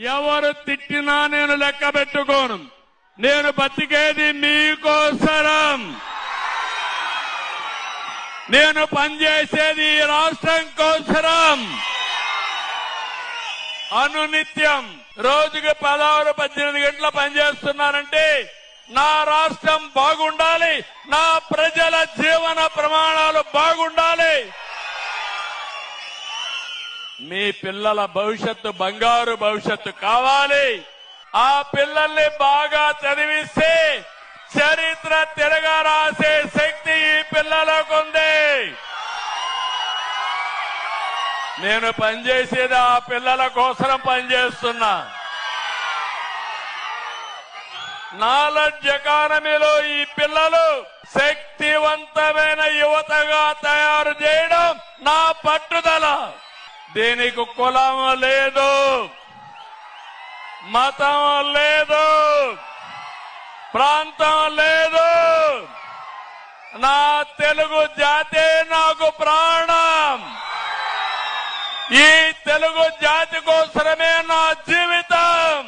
ఎవరు తిట్టినా నేను లెక్క పెట్టుకోను. నేను బతికేది మీకోసరం. నేను పనిచేసేది ఈ రాష్ట్రం కోసరం. అనునిత్యం రోజుకి 16-18 గంటల పనిచేస్తున్నానంటే నా రాష్ట్రం బాగుండాలి, నా ప్రజల జీవన ప్రమాణాలు బాగుండాలి. మీ పిల్లల భవిష్యత్తు బంగారు భవిష్యత్తు కావాలి. ఆ పిల్లల్ని బాగా చదివిస్తే చరిత్ర తిరగా రాసే శక్తి ఈ పిల్లలకు ఉంది. నేను పనిచేసేది ఆ పిల్లల కోసం పనిచేస్తున్నా. నాలెడ్జ్ ఎకానమీలో ఈ పిల్లలు శక్తివంతమైన యువతగా తయారు చేయడం నా పట్టుదల. దీనికి కులం లేదు, మతం లేదు, ప్రాంతం లేదు. నా తెలుగు జాతే నాకు ప్రాణం. ఈ తెలుగు జాతి కోసమే నా జీవితం.